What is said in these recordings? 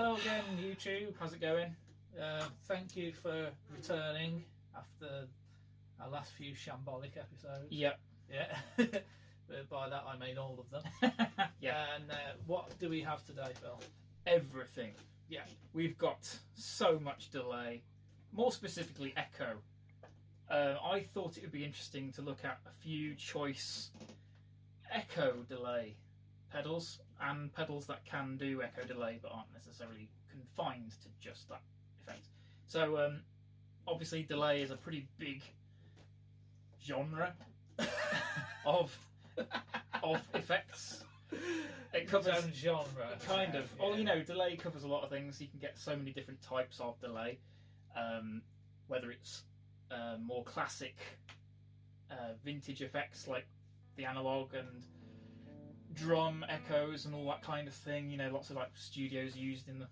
Hello again, YouTube. How's it going? Thank you for returning after our last few shambolic episodes. Yep. Yeah. But by that I mean all of them. Yeah. And what do we have today, Phil? Everything. Yeah. We've got so much delay. More specifically, echo. I thought it would be interesting to look at a few choice echo delay pedals and pedals that can do echo delay but aren't necessarily confined to just that effect. So obviously delay is a pretty big genre of effects. It covers its own genre. Kind of. Yeah. Well, you know, delay covers a lot of things. You can get so many different types of delay, whether it's more classic vintage effects like the analog and drum echoes and all that kind of thing. You know, lots of like studios used in the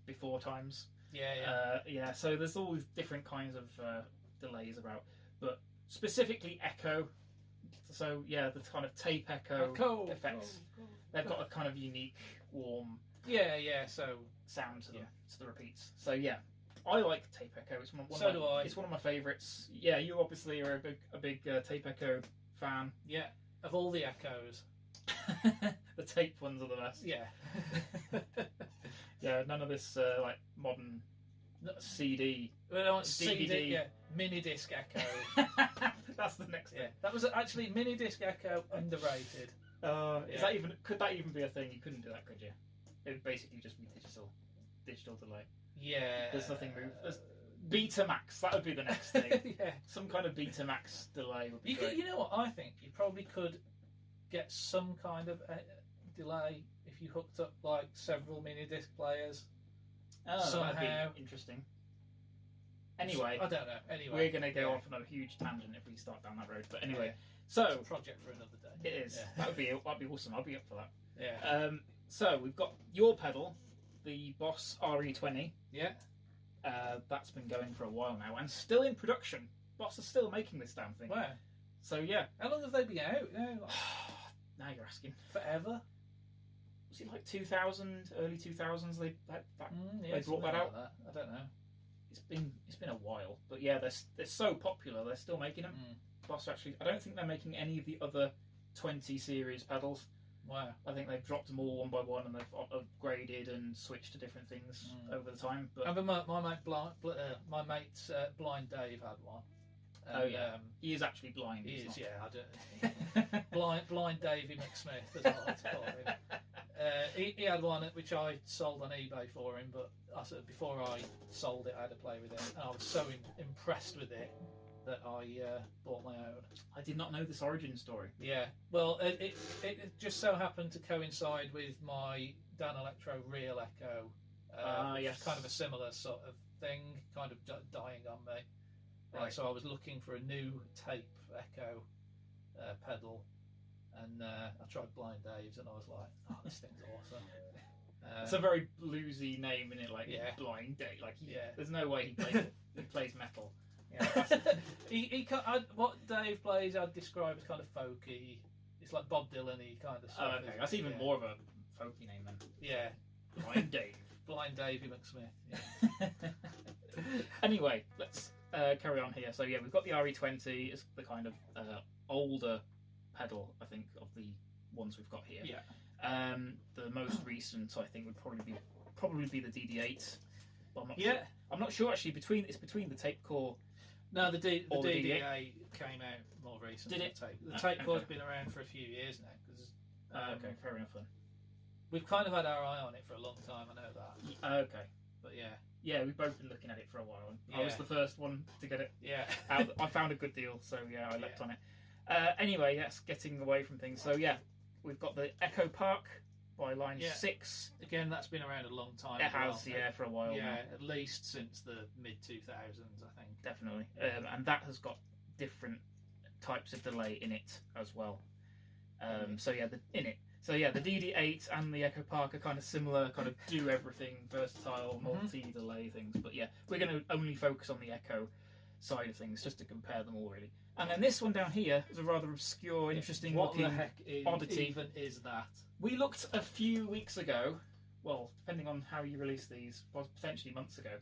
before times. Yeah. So there's all these different kinds of delays about, but specifically echo. So yeah, the kind of tape echo effects. They've got a kind of unique, warm, So sound to them, to the repeats. So yeah, I like tape echo. It's one do I. It's one of my favourites. Yeah, you obviously are a big tape echo fan. Yeah. Of all the echoes, The tape ones are the best. yeah. Yeah, none of this like modern CD. We don't want DVD. CD, yeah. Mini disc echo. That's the next thing. Yeah. That was actually mini disc echo underrated. Is that even? Could that even be a thing? You couldn't do that, could you? It would basically just be digital delay. Yeah. There's nothing moved. Betamax. That would be the next thing. Yeah. Some kind of Betamax delay would be great. You know what? I think you probably could get some kind of delay if you hooked up like several mini disc players. Somehow. That'd be interesting. Anyway, I don't know. Anyway, we're going to go off on a huge tangent if we start down that road. But anyway, it's so a project for another day. it is. Yeah. That'd be awesome. I'll be up for that. Yeah. So we've got your pedal, the Boss RE20. Yeah. That's been going for a while now and still in production. Boss are still making this damn thing. Wow. So yeah. How long have they been out? Yeah, like Now you're asking. forever. Was it like 2000, early 2000s? They brought that out. Like I don't know. It's been a while, but yeah, they're so popular. They're still making them. Boss actually, I don't think they're making any of the other 20 series pedals. Wow. I think they've dropped them all one by one, and they've upgraded and switched to different things over the time. But I remember my mate Blind Dave had one. And, he is actually blind. He he's is, not. yeah. I don't. Blind Davey McSmith, as I like to call him. He had one which I sold on eBay for him, but before I sold it, I had to play with it, and I was so impressed with it that I bought my own. I did not know this origin story. Yeah, well, it just so happened to coincide with my Dan Electro Real Echo. Yes. Kind of a similar sort of thing, kind of dying on me. Right. So I was looking for a new tape echo pedal, and I tried Blind Dave's, and I was like, "Oh, this thing's awesome." It's a very bluesy name, isn't it? Like Blind Dave. Like there's no way he plays metal. Yeah, what Dave plays, I'd describe as kind of folky. It's like Bob Dylan-y kind of stuff. Okay, that's even more of a folky name then. Yeah, Blind Dave. Blind Davey McSmith. Yeah. Anyway, let's carry on here. So yeah, we've got the RE20. It's the kind of older pedal, I think, of the ones we've got here. Yeah. The most recent, I think, would probably be the DD8. But I'm not Yeah. sure. I'm not sure actually. It's between the tape core. No, the DD8 DD8 came out more recently. Did it? The tape core's been around for a few years now, because Okay, fair enough then. we've kind of had our eye on it for a long time. I know that. Okay. But yeah. Yeah, we've both been looking at it for a while. And I Yeah. was the first one to get it. Yeah. I found a good deal, so yeah, I leapt on it. Anyway, yes, getting away from things. So yeah, we've got the Echo Park by Line 6. Again, that's been around a long time. It has, for a while now. At least since the mid-2000s, I think. Definitely. And that has got different types of delay in it as well. So yeah, the DD8 and the Echo Park are kind of similar, kind of do everything, versatile, multi-delay things. But yeah, we're going to only focus on the Echo side of things just to compare them all, really. And then this one down here is a rather obscure, interesting looking oddity. Even is that? We looked a few weeks ago well, depending on how you release these, was potentially months ago.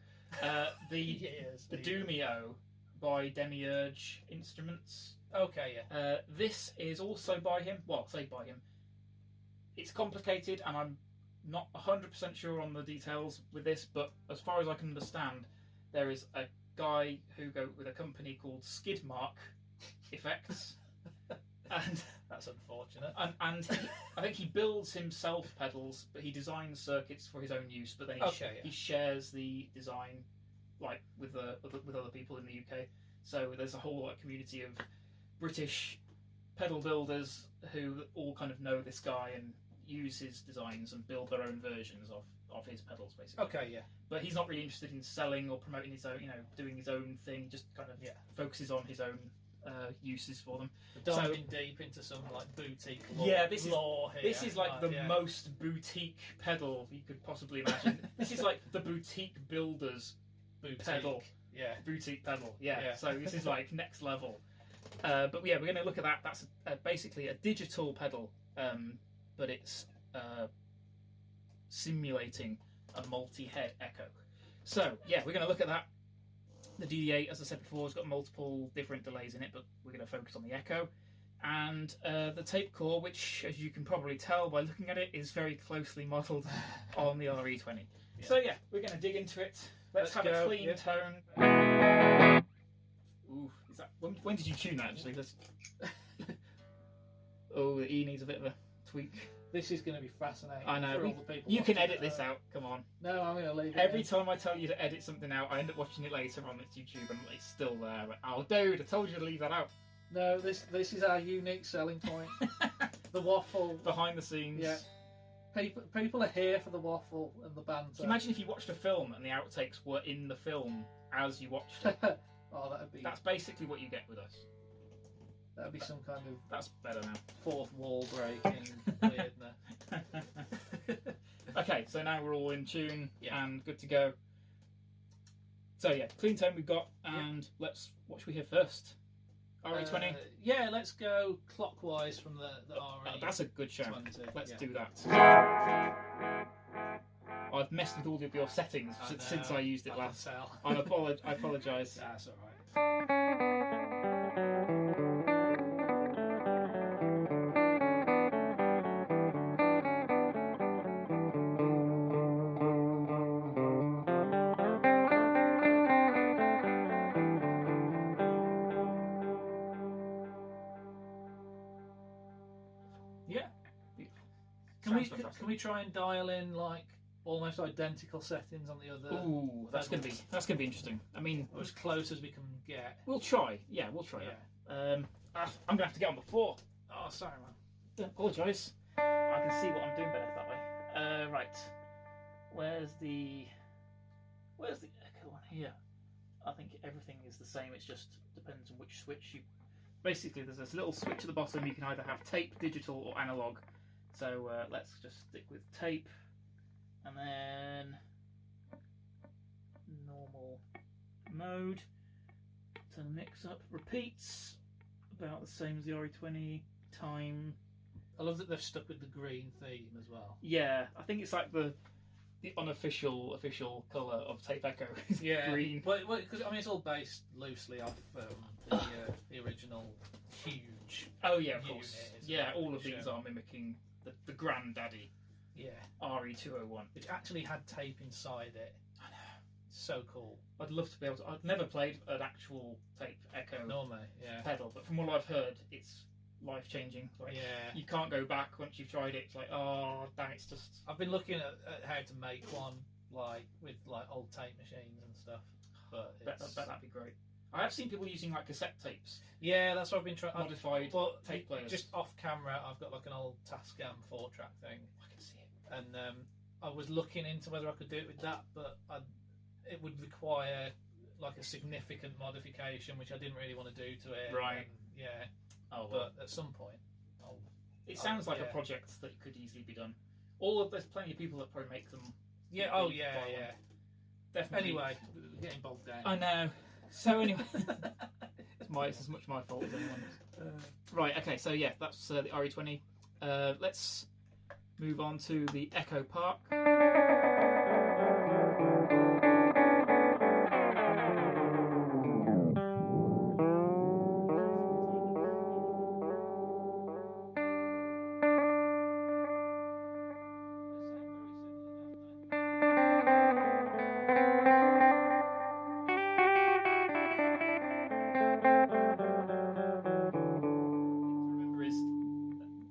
The Years. Doomio by Demiurge Instruments. Okay, yeah. This is also by him. Well, say by him. It's complicated, and I'm not 100% sure on the details with this, but as far as I can understand, there is a guy who go with a company called Skidmark Effects, and That's unfortunate. and I think he builds himself pedals, but he designs circuits for his own use. But then he shares the design like with other people in the UK. So there's a whole community of British pedal builders who all kind of know this guy and use his designs and build their own versions of his pedals, basically. Okay, yeah. But he's not really interested in selling or promoting his own, doing his own thing. Just kind of focuses on his own uses for them. Diving deep into some like boutique lore here. This is like the most boutique pedal you could possibly imagine. This is like the boutique builder's pedal. Yeah. Boutique pedal. Yeah. So this is like next level. But yeah, we're going to look at that. That's basically a digital pedal, but it's simulating a multi-head echo. So yeah, we're going to look at that. The DD8, as I said before, has got multiple different delays in it, but we're going to focus on the echo. And the tape core, which, as you can probably tell by looking at it, is very closely modelled on the RE20. Yeah. So yeah, we're going to dig into it. Let's have a clean tone. Ooh, is that when did you tune that? Actually, let's. Oh, the E needs a bit of a tweak. This is going to be fascinating. I know. For all the people you can edit this out. Come on. No, I'm going to leave it. Every time I tell you to edit something out, I end up watching it later on YouTube, and it's still there. Oh, dude, I told you to leave that out. No, this is our unique selling point. The waffle behind the scenes. Yeah. People are here for the waffle and the banter. Can you imagine if you watched a film and the outtakes were in the film as you watched it? Oh, that'd be. That's basically what you get with us. That'd be some kind of. That's better now. Fourth wall breaking weirdness. Okay, so now we're all in tune and good to go. So yeah, clean tone we've got, and what should we hear first? RE20? Yeah, let's go clockwise from the RE. That's a good shout. Let's do that. I've messed with all of your settings since I used it last. I apologise. That's alright. Can we try and dial in like almost identical settings on the other? Ooh, that's gonna be interesting. I mean, as close as we can get. We'll try. Yeah, we'll try. Yeah. I'm gonna have to get on the floor. Oh, sorry, man. Don't apologise. I can see what I'm doing better that way. Right. Where's the echo on here? I think everything is the same. It just depends on which switch you. Basically, there's this little switch at the bottom. You can either have tape, digital, or analog. So let's just stick with tape, and then normal mode. Turn the mix up. Repeats about the same as the RE20. Time. I love that they've stuck with the green theme as well. Yeah, I think it's like the unofficial colour of tape echo is green. Well, because I mean it's all based loosely off the original huge. Oh yeah, of course. Yeah, all of these are mimicking the granddaddy. Yeah. RE201, which actually had tape inside it. I know. So cool. I'd love to be able to. I've never played an actual tape echo pedal, but from what I've heard, it's life changing. Like, you can't go back once you've tried it. It's like, oh, damn, it's just. I've been looking at how to make one like with like old tape machines and stuff, but I bet that'd be great. I have seen people using like cassette tapes. Yeah, that's what I've been trying. Modified tape players. Just off camera, I've got like an old Tascam 4-track thing. I can see it. And I was looking into whether I could do it with that, but it would require like a significant modification, which I didn't really want to do to it. Right. And, Oh, well. But at some point, it sounds like a project that could easily be done. There's plenty of people that probably make them. Yeah. Oh, yeah. Definitely. Anyway, we're getting bogged down. I know. So anyway, it's as much my fault as anyone's. Right. Okay. So yeah, that's the RE20. Let's move on to the Echo Park.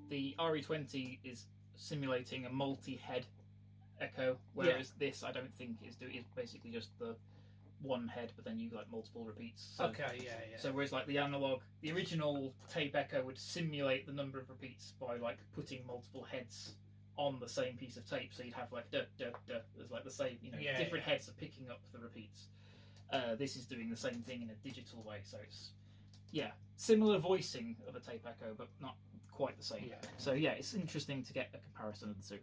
The RE20 is simulating a multi-head echo, whereas this I don't think is basically just the one head, but then you like multiple repeats. So, okay, yeah. So whereas like the original tape echo would simulate the number of repeats by like putting multiple heads on the same piece of tape, so you'd have like duh duh duh. There's like the same, different heads are picking up the repeats. This is doing the same thing in a digital way, so it's similar voicing of a tape echo, but not quite the same. Yeah. So yeah, it's interesting to get a comparison of the two.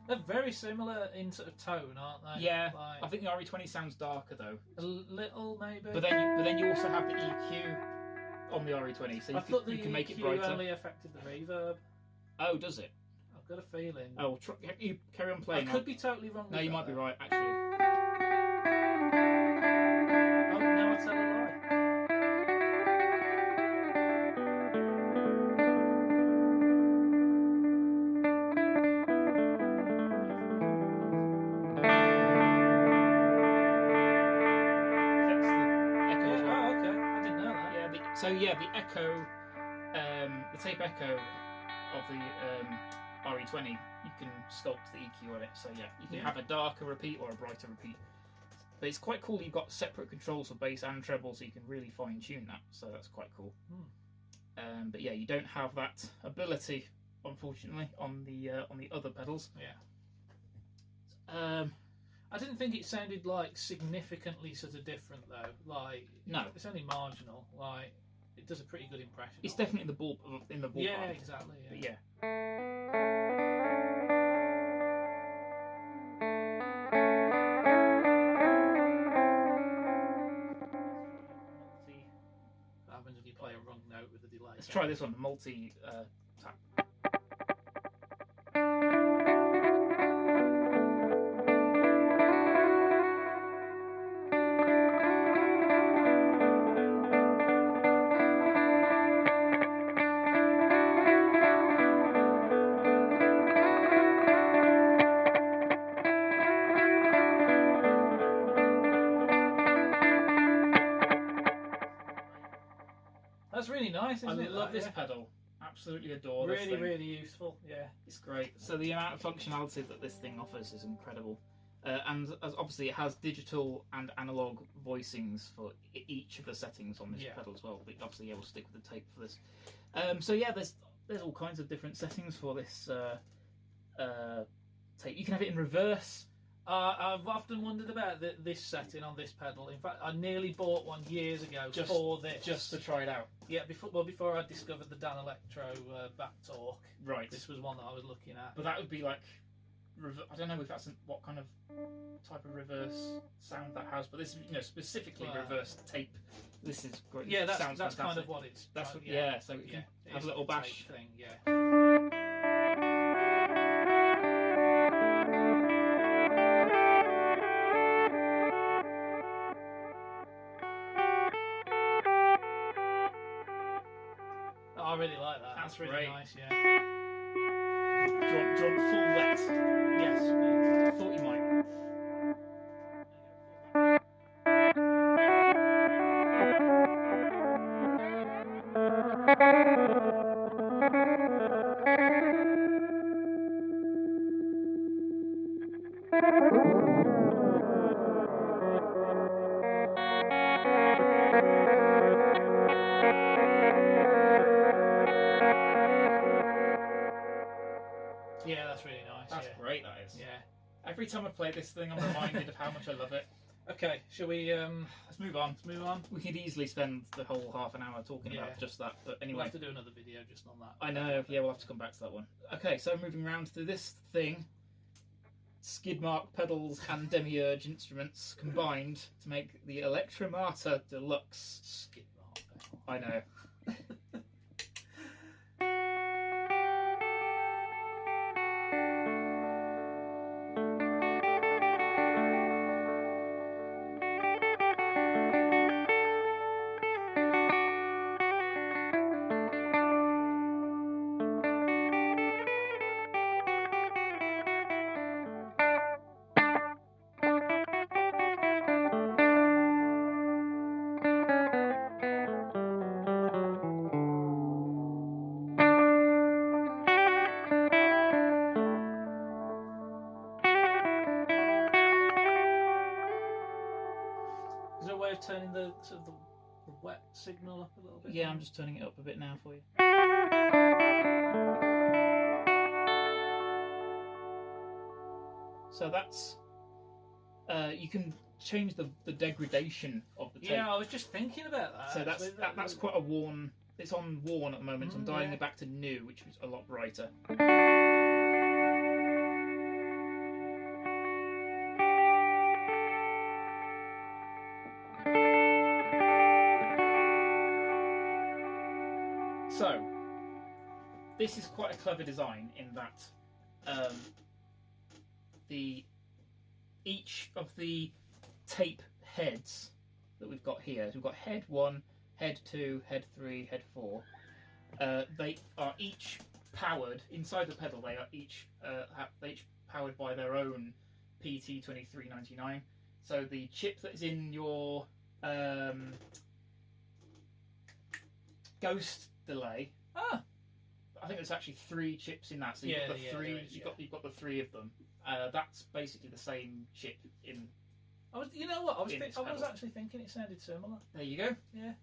They're very similar in sort of tone, aren't they? Yeah, like, I think the RE20 sounds darker though. a little maybe. But then you also have the EQ on the RE20, so you can make it brighter. only affected the reverb. Oh, does it? I've got a feeling. Oh, you carry on playing. I could be totally wrong. No, you might be right actually. Oh, now I tell a lie. The echo, the tape echo of the RE20, you can sculpt the EQ on it. So yeah, you can have a darker repeat or a brighter repeat. But it's quite cool. You've got separate controls for bass and treble, so you can really fine tune that. So that's quite cool. But yeah, you don't have that ability, unfortunately, on the other pedals. Yeah. I didn't think it sounded like significantly sort of different though. Like no, it's only marginal. Like. It does a pretty good impression. It's definitely in the ballpark. Yeah, exactly. Yeah. But yeah. What happens if you play a wrong note with a delay? Let's try this one, multi tap. That's really nice, isn't it? I love this pedal. Absolutely adore this thing. Really useful, yeah. It's great. So the amount of functionality that this thing offers is incredible. And as obviously it has digital and analog voicings for each of the settings on this pedal as well. But obviously we'll stick with the tape for this. So yeah, there's all kinds of different settings for this tape. You can have it in reverse. I've often wondered about this setting on this pedal. In fact, I nearly bought one years ago for this. Just to try it out. Yeah, before I discovered the Dan Electro back torque. Right. This was one that I was looking at. But that would be like, I don't know if that's what kind of type of reverse sound that has, but this is specifically reverse tape. This is great. Yeah, that's fantastic. kind of what it's. That's what. So you can have a little bash thing. Yeah. I really like that. That's really great. nice, yeah. Do you want full wet? Yes, please. I thought you might. Yeah, that's really nice. That's great, that is. Yeah. Every time I play this thing, I'm reminded of how much I love it. Okay, shall we? Let's move on. Let's move on. We could easily spend the whole half an hour talking about just that, but anyway. We'll have to do another video just on that. I know, yeah, we'll have to come back to that one. Okay, so moving around to this thing. Skidmark pedals and Demiurge instruments combined to make the Elektromata Deluxe. Skidmark pedal. I know. Is there a way of turning the sort of the wet signal up a little bit? Yeah, I'm just turning it up a bit now for you. So that's you can change the degradation of the tape. Yeah, I was just thinking about that. So that's quite a worn. It's on worn at the moment. I'm dialing yeah. it back to new, which is a lot brighter. So this is quite a clever design in that each of the tape heads that we've got here, so we've got head 1, head 2, head 3, head 4. They are each powered inside the pedal. They are each powered by their own PT2399. So the chip that is in your Ghost delay. I think there's actually 3 chips in that. So you've got the 3. You've got the 3 of them. That's basically the same chip in. You know what? I was actually thinking it sounded similar. There you go. Yeah.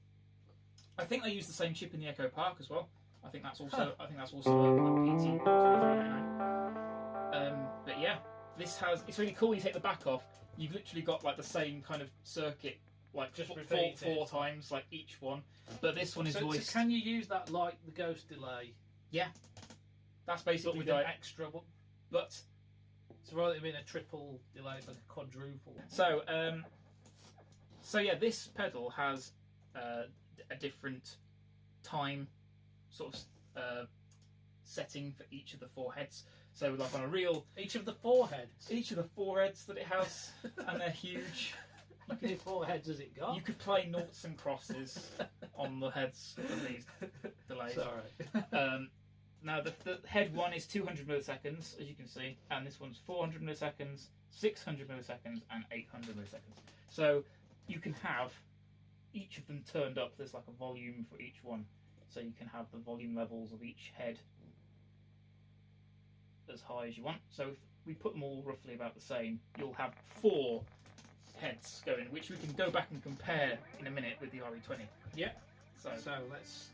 I think they use the same chip in the Echo Park as well. I think that's also. I think that's also like PT2399. But yeah, this has. It's really cool. When you take the back off, you've literally got like the same kind of circuit, like just four times, like each one. But this one is voiced. So can you use that like the Ghost delay? Yeah. That's basically with an extra. But. So rather than being a triple delay, it's like a quadruple. So yeah, this pedal has a different time sort of setting for each of the 4 heads. So like on a real... Each of the 4 heads? Each of the 4 heads that it has, and they're huge. How many 4 heads has it got? You could play noughts and crosses on the heads of these delays. Sorry. Now, the head 1 is 200 milliseconds, as you can see, and this one's 400 milliseconds, 600 milliseconds, and 800 milliseconds. So you can have each of them turned up. There's like a volume for each one. So you can have the volume levels of each head as high as you want. So if we put them all roughly about the same, you'll have 4 heads going, which we can go back and compare in a minute with the RE20. Yeah. So let's...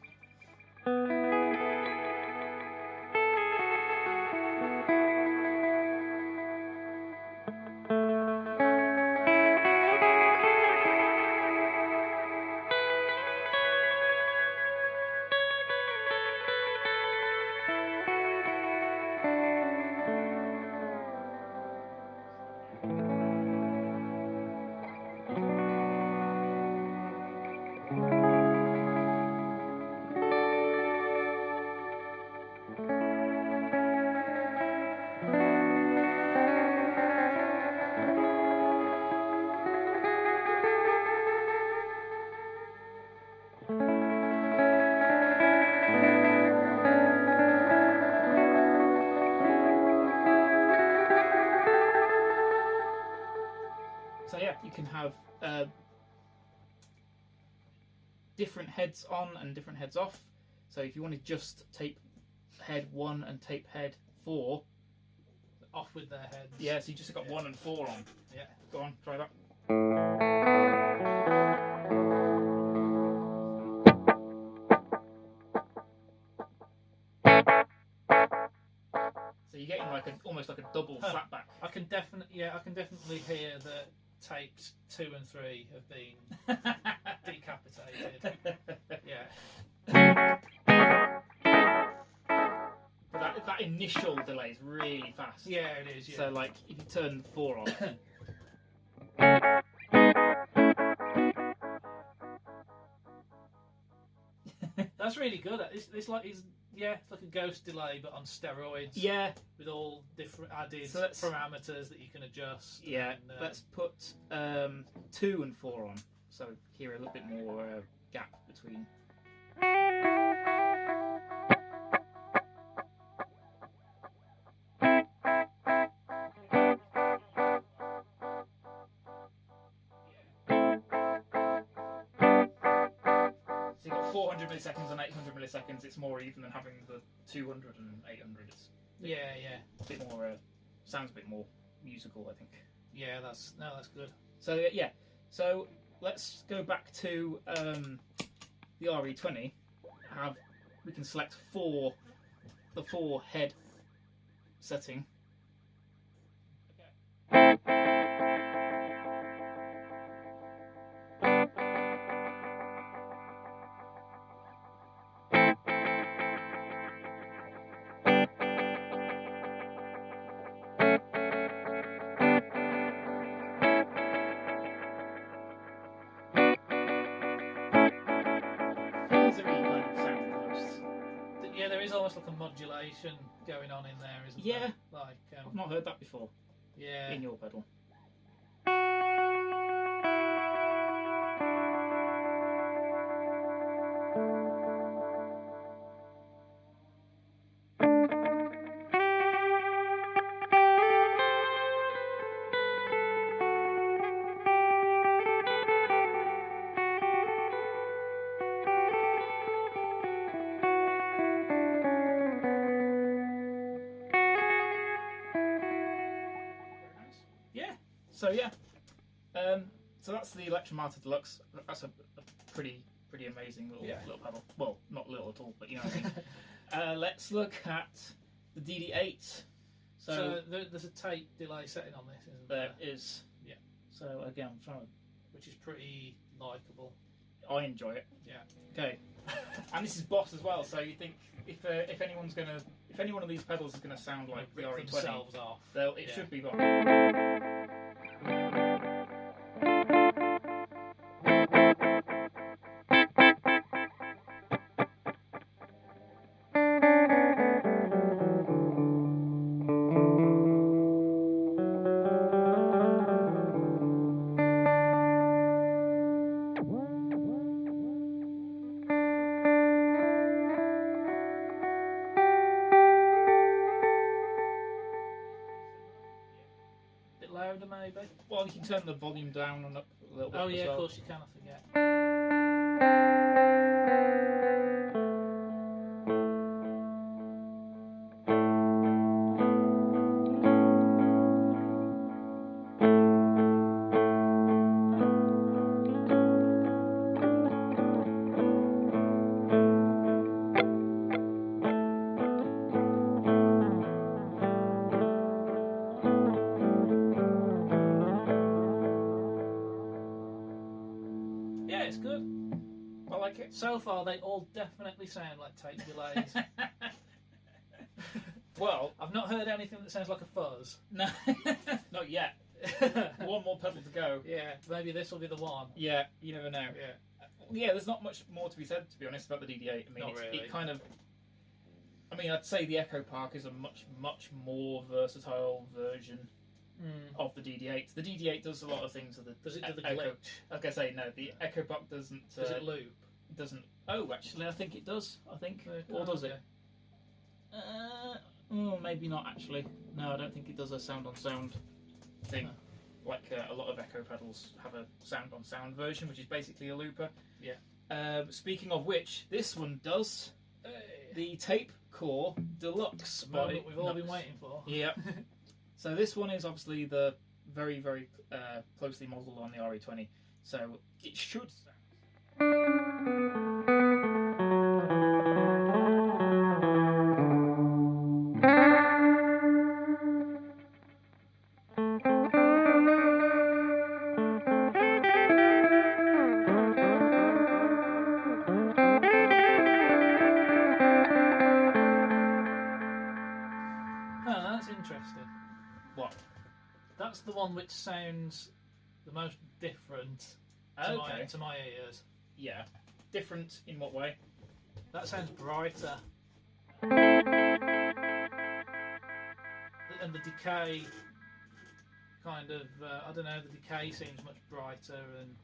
So yeah, you can have different heads on and different heads off. So if you want to just tape head 1 and tape head 4 off with their heads. Yeah, so you just got 1 and 4 on. Yeah. Go on, try that. So you're getting like almost like a double flatback. I can definitely hear that tapes 2 and 3 have been decapitated. Yeah. But that initial delay is really fast. Yeah, it is. Yeah. So like if you turn 4 on. That's really good. It's like it's like a ghost delay, but on steroids. Yeah. With all different added So parameters that you can adjust. Yeah. And, let's put 2 and 4 on, so hear a little bit more gap between. So you've got 400 milliseconds and 800 milliseconds. It's more even than having the 200 and 800. It's yeah. A bit more. Sounds a bit more musical, I think. Yeah, that's good. So yeah. So let's go back to the RE20. We can select the 4 head setting. Yeah, there is almost like a modulation going on in there, isn't there? Yeah. Like I've not heard that before. Yeah. In your pedal. So yeah, so that's the Elektromata Deluxe. That's a pretty amazing little pedal. Well, not little at all, but you know what I mean. Let's look at the DD8. So there's a tape delay setting on this, isn't there? There is. Yeah. So again, I'm trying to, which is pretty likeable. I enjoy it. Yeah. Okay. And this is Boss as well, so you think if any one of these pedals is gonna sound like the RE20, themselves off. It should be Boss. Louder maybe? Well, you can turn the volume down and up a little bit. Oh yeah, as well. of course you can, I forget. Yeah, it's good. I like it. So far, they all definitely sound like tape delays. Well, I've not heard anything that sounds like a fuzz. No, not yet. One more pedal to go. Yeah, maybe this will be the one. Yeah, you never know. Yeah, there's not much more to be said, to be honest, about the DD8. I mean, Not really. it kind of. I mean, I'd say the Echo Park is a much more versatile version of the DD8. The DD8 does a lot of things. Does it do the Echo. glitch? I was gonna say no. The Echo Park doesn't. Does it loop? Doesn't. Oh, actually, I think it does. Or does it? Maybe not actually. No, I don't think it does a sound on sound thing. No. Like a lot of Echo pedals have a sound on sound version, which is basically a looper. Yeah. Speaking of which, this one does. The Tape Core Deluxe. The moment we've all been waiting for. Yeah. So this one is obviously the very closely modelled on the RE20. So it should That's the one which sounds the most different to my ears. Yeah. Different in what way? That sounds brighter. And the decay kind of, I don't know, the decay seems much brighter and...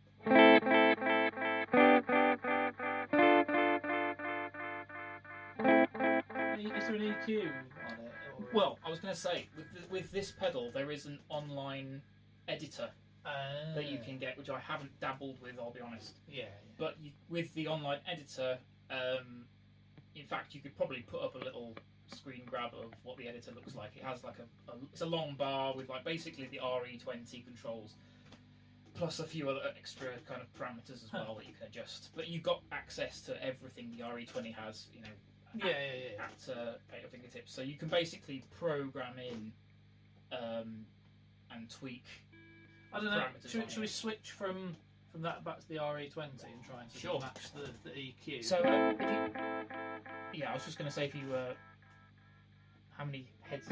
Is there an EQ on it? Or... Well, I was going to say, with this pedal, there is an online editor that you can get, which I haven't dabbled with, I'll be honest. Yeah. But with the online editor, in fact, you could probably put up a little screen grab of what the editor looks like. It has like it's a long bar with like basically the RE20 controls, plus a few other extra kind of parameters as well that you can adjust. But you've got access to everything the RE20 has, you know, at your fingertips. So you can basically program in and tweak. I don't know. Should we switch from that back to the RE20 and try and match the EQ? So, I was just going to say, if you how many heads?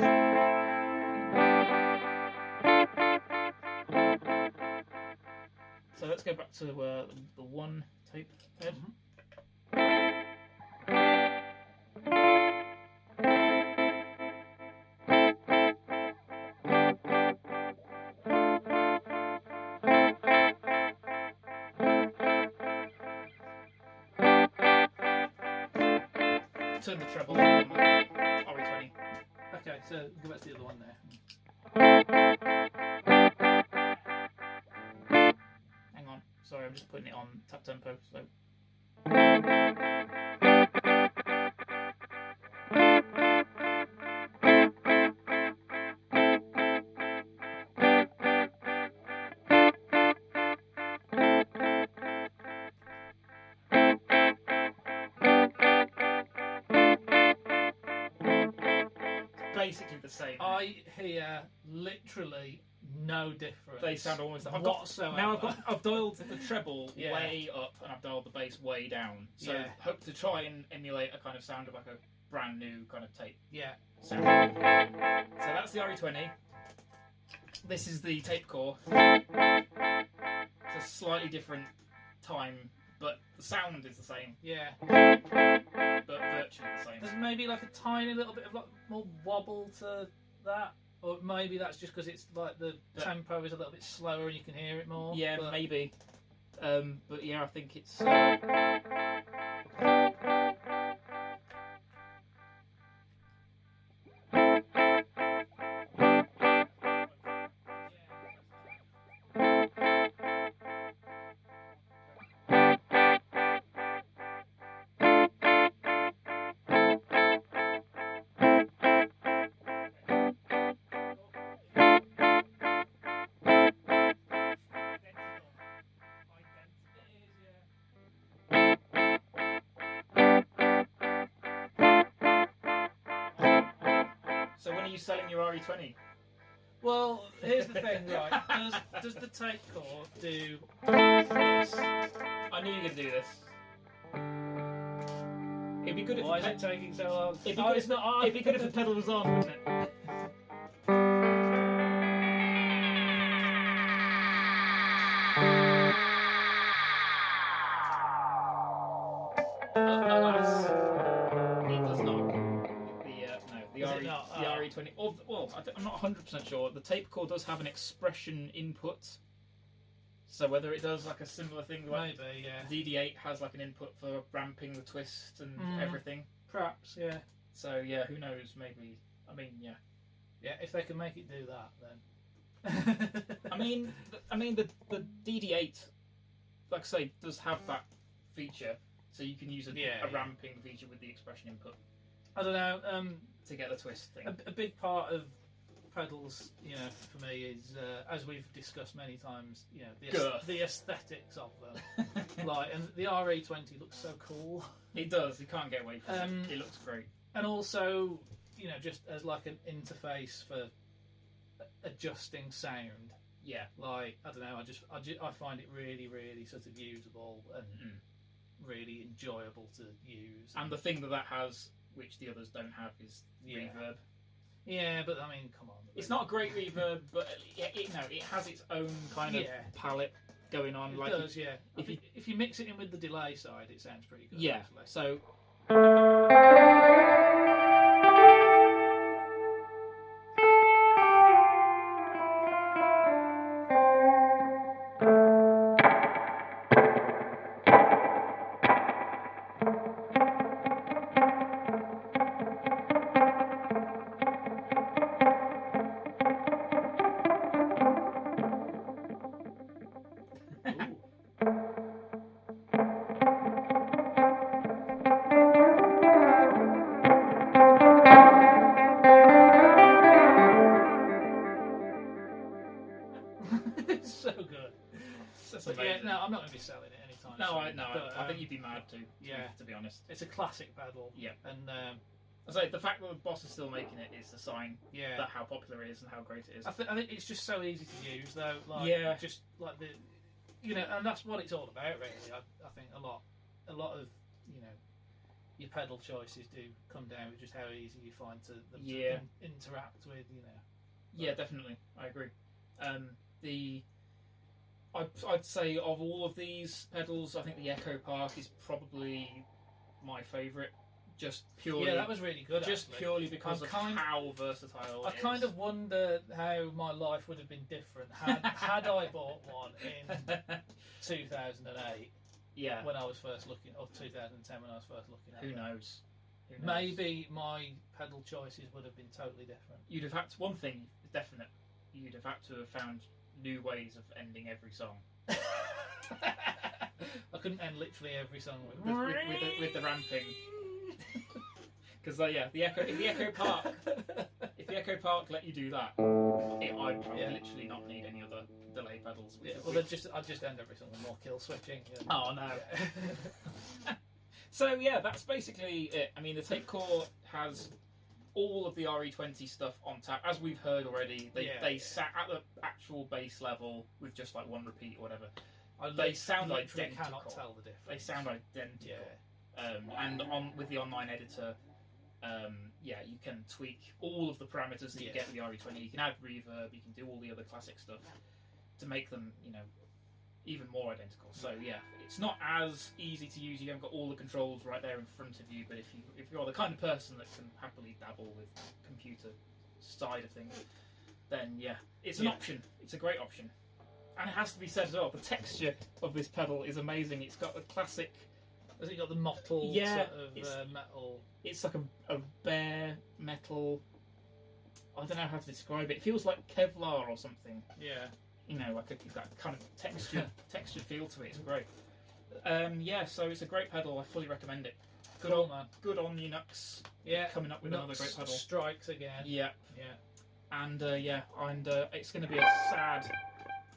So let's go back to the one tape head. Turn the treble on RE20. Okay, so go back to the other one there. Hang on, sorry, I'm just putting it on tap tempo. So. Basically the same. I hear literally no difference. They sound almost whatsoever. Now I've dialed the treble way up and I've dialed the bass way down. So hope to try and emulate a kind of sound of like a brand new kind of tape. Yeah. Sound. So that's the RE20. This is the tape core. It's a slightly different time, but the sound is the same. Yeah. But virtually the same. There's maybe like a tiny little bit of like more wobble to that, or maybe that's just because it's like the tempo is a little bit slower and you can hear it more. Yeah, maybe. But yeah, I think it's. So when are you selling your RE20? Well, here's the thing, right? Does the tape core do this? I knew you were going to do this. It'd be good if. Why is it taking so long? It'd be good if the pedal was on, wouldn't it? Alas, it does not. The RE20. Well, I'm not 100% sure. The tape core does have an expression input. So whether it does like a similar thing, like maybe, yeah. DD8 has like an input for ramping the twist and everything. Perhaps, yeah. So yeah, who knows? Maybe. I mean, yeah. Yeah, if they can make it do that, then. I mean, the DD8, like I say, does have that feature, so you can use a ramping feature with the expression input. I don't know. To get the twist thing. A big part of pedals, you know, for me is as we've discussed many times, you know, the aesthetics of them. Like, and the RE20 looks so cool. It does. You can't get away from it. It looks great. And also, you know, just as like an interface for adjusting sound. Yeah. Like, I don't know. I find it really, really sort of usable and really enjoyable to use. And the thing that has, which the others don't have, is reverb. Yeah, but I mean, come on. It's not a great reverb, but it has its own kind of palette going on. It like does, yeah. If you mix it in with the delay side, it sounds pretty good. Yeah. Actually. So. It's so good. But yeah, no, I'm not going to be selling it anytime soon. I think you'd be mad to. Yeah, to be honest, it's a classic pedal. Yeah, and I say the fact that the Boss is still making it is a sign. Yeah, that how popular it is and how great it is. I think it's just so easy to use, though. Like, yeah, just like the, and that's what it's all about, really. I think a lot of your pedal choices do come down with just how easy you find to interact with, Yeah, definitely, I agree. I'd say of all of these pedals, I think the Echo Park is probably my favourite. Just purely, that was really good. Just actually. Purely because of how versatile. I kind of wonder how my life would have been different had I bought one in 2008. Yeah. When I was first looking, or 2010 when I was first looking at Who it. knows? Maybe my pedal choices would have been totally different. You'd have had to, one thing is definite. You'd have had to have found new ways of ending every song. I couldn't end literally every song with the ramping. Because the Echo Park let you do that, I'd literally not need any other delay pedals. Yeah, well, I'd just end every song with more kill switching. Oh no. So yeah, that's basically it. I mean, the Tape Core has all of the RE20 stuff on tap, as we've heard already. They sat at the actual bass level with just like one repeat or whatever. They sound identical. Cannot tell the difference. They sound identical. Yeah. And with the online editor, you can tweak all of the parameters that you get with the RE20. You can add reverb. You can do all the other classic stuff to make them, even more identical. So yeah, it's not as easy to use. You haven't got all the controls right there in front of you. But if you're the kind of person that can happily dabble with computer side of things, then it's an option. It's a great option. And it has to be said as well, the texture of this pedal is amazing. It's got the classic. Has it got the mottled sort of metal? It's like a bare metal. I don't know how to describe it. It feels like Kevlar or something. Yeah. Like that kind of textured feel to it. It's great. So it's a great pedal. I fully recommend it. Good on you, Nux. Yeah. Coming up with another great pedal. Strikes again. Yeah. Yeah. And it's going to be a sad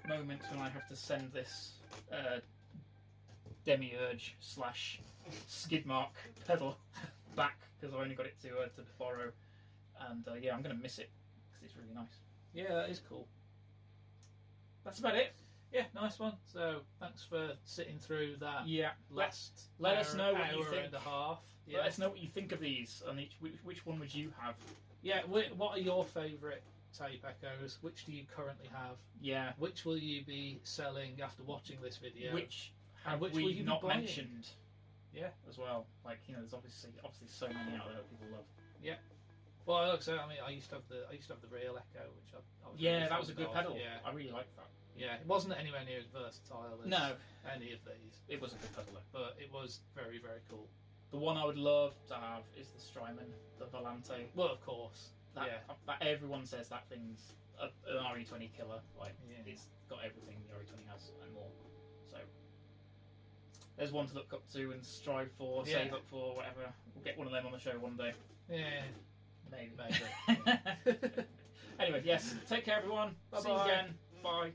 moment when I have to send this Demiurge /Skidmark pedal back because I only got it to borrow, and I'm going to miss it because it's really nice. Yeah, that is cool. That's about it. Yeah, nice one. So thanks for sitting through that. Yeah. Let us know what you think. And a half. Yeah. Let us know what you think of these. On which one would you have? Yeah. What are your favourite Tape Echoes? Which do you currently have? Yeah. Which will you be selling after watching this video? Which will you not mentioned? Yeah. As well, there's obviously so many out there that people love. Yeah. Well, look, so I used to have the real Echo, which I was really that was a good pedal. Yeah. I really liked that. Yeah, it wasn't anywhere near as versatile as any of these. It was a good pedal, but it was very, very cool. The one I would love to have is the Strymon, the Volante. Well, of course. That everyone says that thing's an RE20 killer. It's got everything the RE20 has and more. So there's one to look up to and strive for, save up for, whatever. We'll get one of them on the show one day. Yeah, maybe. Anyway, yes. Take care, everyone. Bye-bye. See you again. Bye.